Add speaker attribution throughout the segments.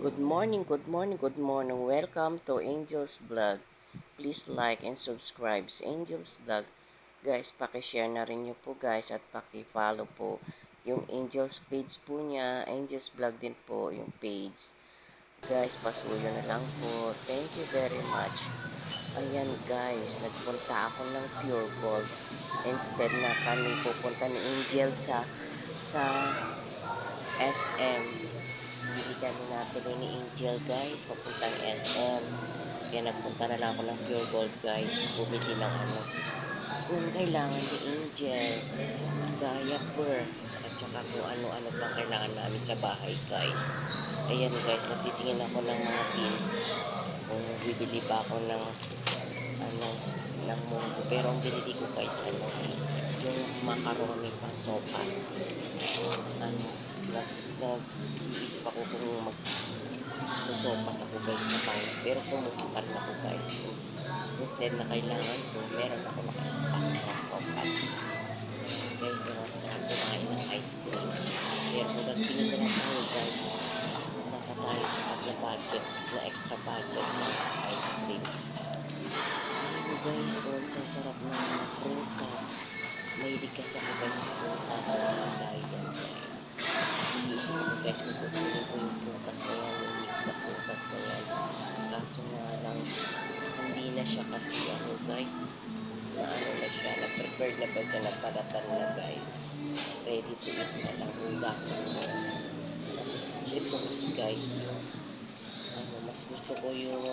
Speaker 1: Good morning, good morning, good morning. Welcome to Angel's Vlog. Please like and subscribe sa Angel's Vlog. Guys, pakishare na rin nyo po guys at pakifollow po yung Angel's page po niya. Angel's Vlog din po yung page. Guys, pasuyo na lang po. Thank you very much. Ayan guys, nagpunta ako ng Pure Gold. Instead na kami pupunta ni Angel sa SM. Hindi kami natuloy ni Angel guys, papuntang SM. Kaya nagpunta na lang ako ng Pure Gold guys. Bumili ng kung kailangan ni Angel. Diaper. At saka kung ano-ano pang kailangan namin sa bahay guys. Ayan guys, nagtitingin ako ng mga pins. Kung bibili ba ako ng ano, ng munggo. Pero ang binili ko guys, yung macaroni pang sopas. Ano, nag-iisip ako kung magsusopas ako guys sa bahay. Pero pumupunta na ako guys. Instead na kailangan ko, meron ako naka-stock na sopas. Guys, so sarap kumain ng ice cream. Pero kung nagpili na tayo guys, naka tayo sa budget, na extra budget ng ice cream. Ano guys, so sa sarap ng mga prutas. Mahilig kasi ako guys sa prutas. So, dahil yan guys. Iisip ko guys, magkukunin ko yung prutas na yan, yung mix na prutas na yan. Kaso nga lang, hindi na siya kasi guys, na na siya, na-prepared na ba siya, napalatan na guys. Ready to eat na lang, ugasan mo. Mas trip ko kasi guys, yung mas gusto ko yung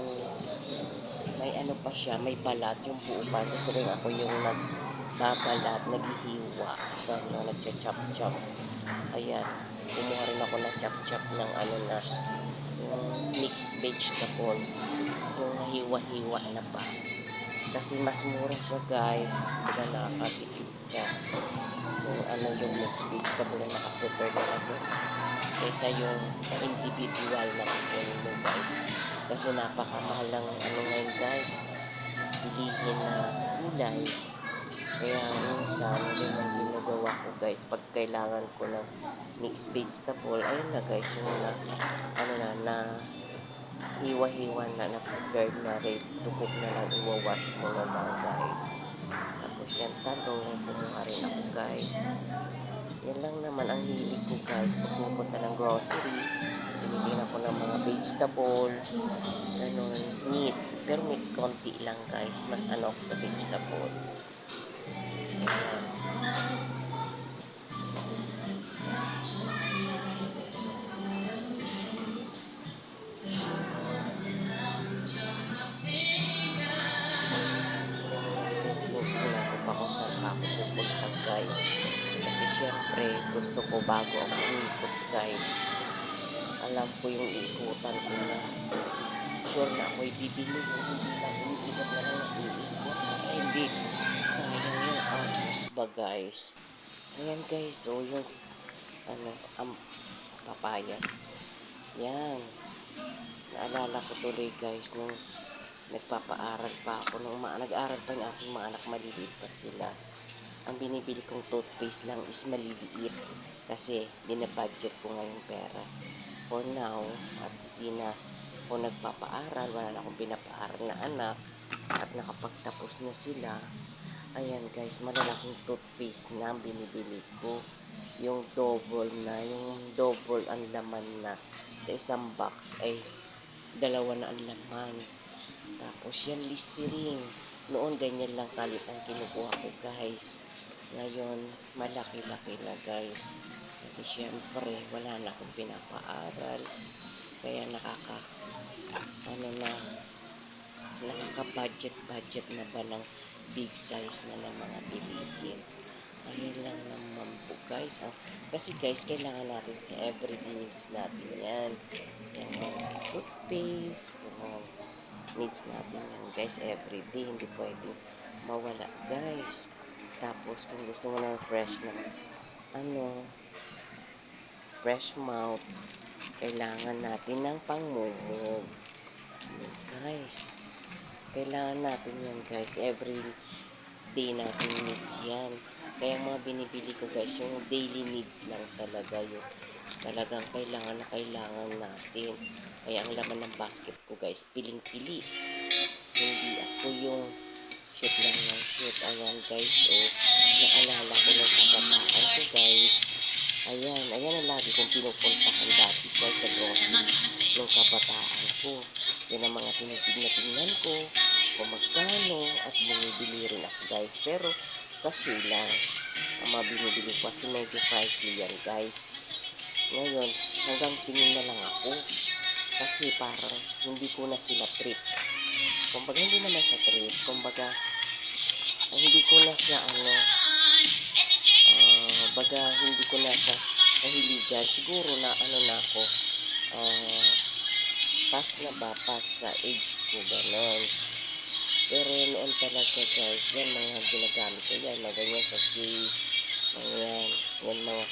Speaker 1: may pa siya, may balat, yung buo pa. Gusto ko yung ako yung nagbabalat, naghihiwa, gano'n, nagcha-chop-chop. Ayan, kumuha rin ako ng chop-chop ng na, yung mixed vegetable, yung hiwa-hiwa na pa. Kasi mas mura siya guys, pag nakakatipid ka. Yung yung mixed vegetable na nakaprepare na ako. Kaysa yung individual na kukunin mo guys. Kasi napakamahal ng ngayon guys, bilihin na gulay. Kaya minsan, yun ang ginagawa ko guys, pag kailangan ko ng mixed vegetable, ayun na guys, yung na hiwa-hiwa na prepared na, ready to cook na lang, iwawash mo na lang guys. Tapos yan, talong, kumuha rin ako guys. Yan lang naman ang hilig ko guys, pag pupunta ng grocery, binibigyan ako ng mga vegetable, ganun, meat. Pero meat konti lang guys, mas ako sa vegetable. Pa kung saan pa ako pupunta guys. Kasi syempre gusto ko bago ako umikot guys. Alam ko yung ikutan ko na. Sure na ako'y bibili mo. Hindi lang umiikot na lang umiikot. Ay hindi. Sayang yung hours ba guys. Ayan guys. So yung papaya. Yan. Naalala ko tuloy guys nung nagpapaaral pa ako nung nag-aaral pa yung aking mga anak, maliliit pa sila. Ang binibili kong toothpaste lang is maliliit kasi dinabudget ko ngayong pera for now. At di na ako nagpapaaral, wala na akong pinapaaral na anak at nakapagtapos na sila. Ayan guys, malalaking toothpaste na ang binibili ko, yung double ang laman na. Sa isang box ay dalawa na ang laman. Tapos yan, Listerine. Noon ganyan lang kalit ang kinukuha ko guys. Ngayon malaki-laki na guys. Kasi syempre wala na akong pinapaaral. Kaya nakaka-budget na ba ng big size na ng mga bilihin. Ayun lang naman po guys. Kasi guys, kailangan natin sa everyday needs natin yan. Yung toothpaste, yung needs natin yan guys everyday, hindi pwede mawala guys. Tapos kung gusto mo ng fresh na fresh mouth, kailangan natin ng pangmumog guys. Kailangan natin yan guys, every day natin needs yan. Kaya mga binibili ko guys, yung daily needs lang talaga, yung Talagang kailangan na kailangan natin. Kaya ang laman ng basket ko guys, piling-pili. Hindi ako yung shoot lang ng shoot. Ayan guys, naalala ko ng kabataan ko guys. Ayan ang lagi kong pinupuntahan dati guys sa grocery nung kabataan ko. Yan ang mga tinitignan ko kung magkano at bumibili rin ako guys. Pero sa share lang ang mga binibili ko kasi medyo pricey yan guys. Ngayon, hanggang tingin na lang ako kasi parang hindi ko na sila trip. Kumbaga hindi naman sa trip, kumbaga hindi ko na siya baga hindi ko na siya kahiligan. Siguro na na ako, pass na ba, pass sa age ko, ganon. Pero noon talaga guys, yan mga ginagamit ko yan, mga ganyan sa cake, mga yan mga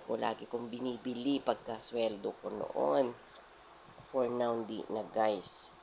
Speaker 1: ko lagi kong binibili pagka sweldo ko noon. For now, di na guys.